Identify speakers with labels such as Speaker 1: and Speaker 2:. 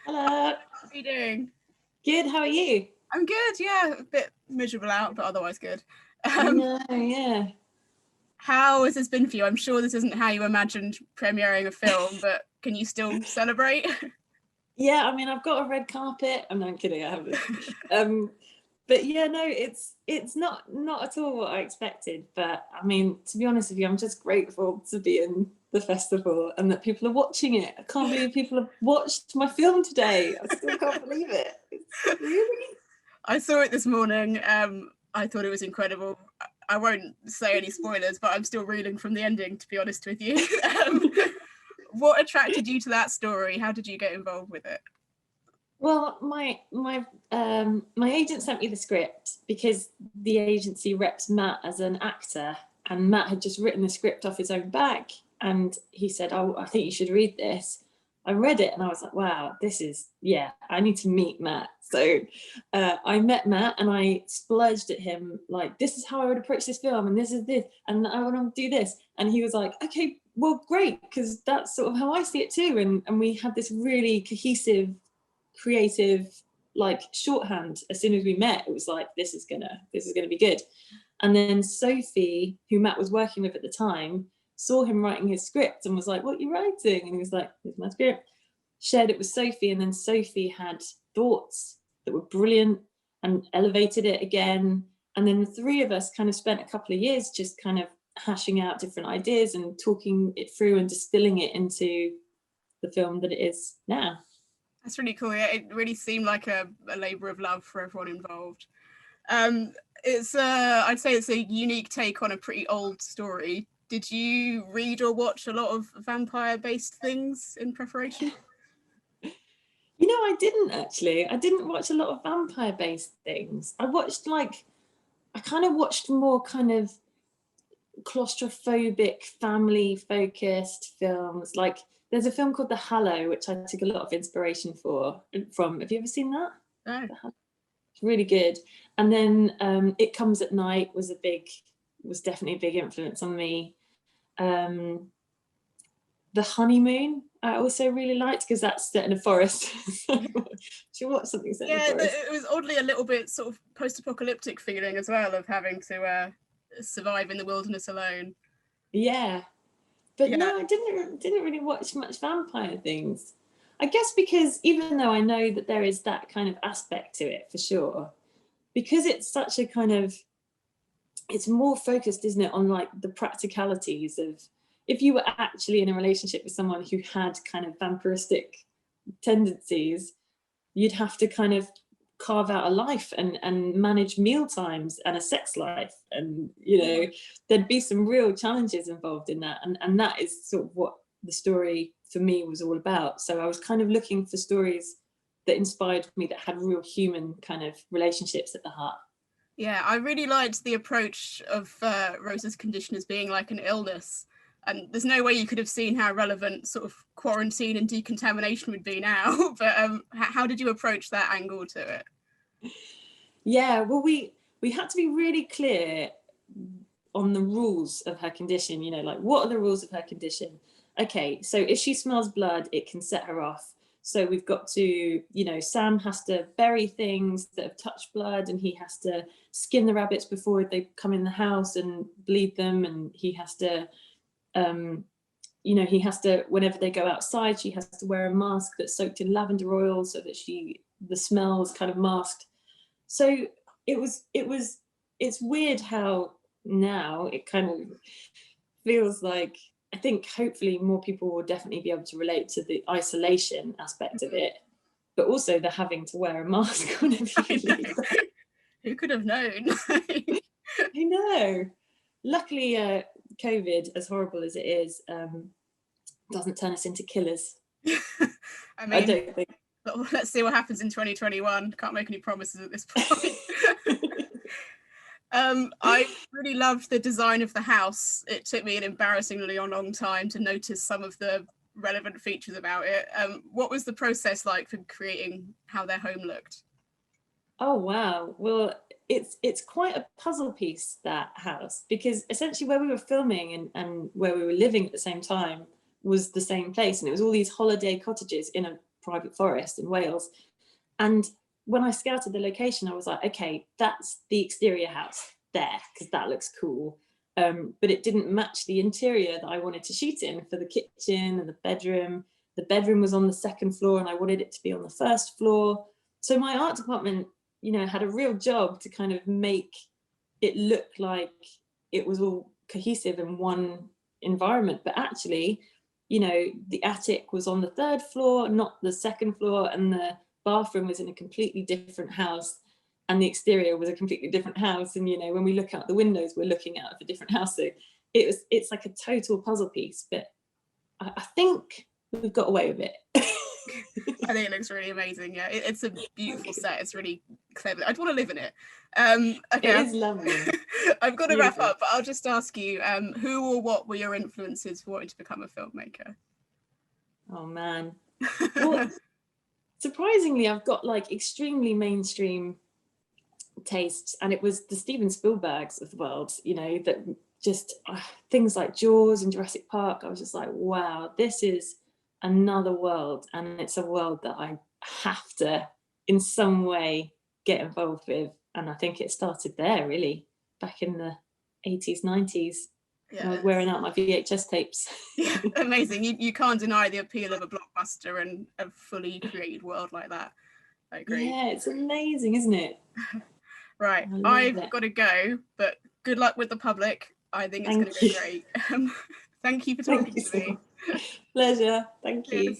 Speaker 1: Hello.
Speaker 2: How are you doing?
Speaker 1: Good, how are you?
Speaker 2: I'm good, yeah. A bit miserable out, but otherwise good.
Speaker 1: I know, yeah.
Speaker 2: How has this been for you? I'm sure this isn't how you imagined premiering a film, but can you still celebrate?
Speaker 1: Yeah, I mean, I've got a red carpet. I'm not kidding, I haven't. But yeah, no, it's not at all what I expected. But I mean, to be honest with you, I'm just grateful to be in the festival and that people are watching it. I can't believe people have watched my film today. I still can't believe it. Really?
Speaker 2: I saw it this morning. I thought it was incredible. I won't say any spoilers, but I'm still reeling from the ending, to be honest with you. What attracted you to that story? How did you get involved with it?
Speaker 1: Well, my agent sent me the script because the agency reps Matt as an actor, and Matt had just written the script off his own back, and he said, "Oh, I think you should read this." I read it and I was like, "Wow, I need to meet Matt." So I met Matt and I splurged at him like, "This is how I would approach this film, and this is this, and I want to do this." And he was like, "Okay, well, great, because that's sort of how I see it too." And we had this really cohesive, creative like shorthand. As soon as we met, it was like, this is gonna be good. And then Sophie, who Matt was working with at the time, saw him writing his script and was like, "What are you writing?" And he was like, "Here's my script." Shared it with Sophie, and then Sophie had thoughts that were brilliant and elevated it again. And then the three of us kind of spent a couple of years just kind of hashing out different ideas and talking it through and distilling it into the film that it is now.
Speaker 2: That's really cool. Yeah, it really seemed like a labour of love for everyone involved. Um, it's I'd say it's a unique take on a pretty old story. Did you read or watch a lot of vampire-based things in preparation?
Speaker 1: You know, I didn't actually. I didn't watch a lot of vampire based things. I kind of watched more kind of claustrophobic, family focused films. Like there's a film called The Hallow, which I took a lot of inspiration from. Have you ever seen that?
Speaker 2: No.
Speaker 1: It's really good. And then It Comes at Night was definitely a big influence on me. The Honeymoon I also really liked because that's set in a forest. Do you watch something set in a forest?
Speaker 2: It was oddly a little bit sort of post-apocalyptic feeling as well, of having to survive in the wilderness alone.
Speaker 1: Yeah, but
Speaker 2: Yeah,
Speaker 1: no, I didn't really watch much vampire things. I guess because even though I know that there is that kind of aspect to it for sure, because it's such a kind of, it's more focused, isn't it, on like the practicalities of if you were actually in a relationship with someone who had kind of vampiristic tendencies, you'd have to kind of carve out a life and manage meal times and a sex life, and there'd be some real challenges involved in that, and that is sort of what the story for me was all about. So I was kind of looking for stories that inspired me, that had real human kind of relationships at the heart.
Speaker 2: yeah, I really liked the approach of Rosa's condition as being like an illness. And there's no way you could have seen how relevant sort of quarantine and decontamination would be now. But how did you approach that angle to it?
Speaker 1: Yeah, well, we had to be really clear on the rules of her condition. Like, what are the rules of her condition? Okay, so if she smells blood, it can set her off. So we've got to, Sam has to bury things that have touched blood, and he has to skin the rabbits before they come in the house and bleed them, and he has to whenever they go outside, she has to wear a mask that's soaked in lavender oil so that the smell is kind of masked. So it's weird how now it kind of feels like, I think hopefully more people will definitely be able to relate to the isolation aspect of it, but also the having to wear a mask whenever you leave.
Speaker 2: Who could have known?
Speaker 1: I know. Luckily, COVID, as horrible as it is, doesn't turn us into killers.
Speaker 2: I mean,
Speaker 1: I don't think.
Speaker 2: Let's see what happens in 2021. Can't make any promises at this point. I really loved the design of the house. It took me an embarrassingly long time to notice some of the relevant features about it. What was the process like for creating how their home looked?
Speaker 1: Oh wow! Well, it's quite a puzzle piece, that house, because essentially where we were filming and where we were living at the same time was the same place, and it was all these holiday cottages in a private forest in Wales. And when I scouted the location, I was like, okay, that's the exterior house there, because that looks cool. But it didn't match the interior that I wanted to shoot in for the kitchen and the bedroom. The bedroom was on the second floor and I wanted it to be on the first floor. So my art department, you know, had a real job to kind of make it look like it was all cohesive in one environment. But actually, you know, the attic was on the third floor, not the second floor, and the bathroom was in a completely different house, and the exterior was a completely different house. And, you know, when we look out the windows, we're looking out of a different house. So it's like a total puzzle piece, but I think we've got away with it.
Speaker 2: I think it looks really amazing. Yeah, it's a beautiful set. It's really clever. I'd want to live in it. Okay,
Speaker 1: it is lovely.
Speaker 2: I've got to wrap up, but I'll just ask you, who or what were your influences for wanting to become a filmmaker?
Speaker 1: Oh man. Well, surprisingly, I've got like extremely mainstream tastes, and it was the Steven Spielbergs of the world, you know, that just things like Jaws and Jurassic Park. I was just like, wow, this is another world, and it's a world that I have to in some way get involved with. And I think it started there, really, back in the 80s, 90s. Yeah, I was wearing out my VHS tapes.
Speaker 2: Yeah, amazing. You can't deny the appeal of a blockbuster and a fully created world like that. I agree.
Speaker 1: Yeah, it's amazing, isn't it?
Speaker 2: Right, I've got to go, but good luck with the public. I think it's going to go great. Thank you for talking to me.
Speaker 1: Pleasure. Thank you.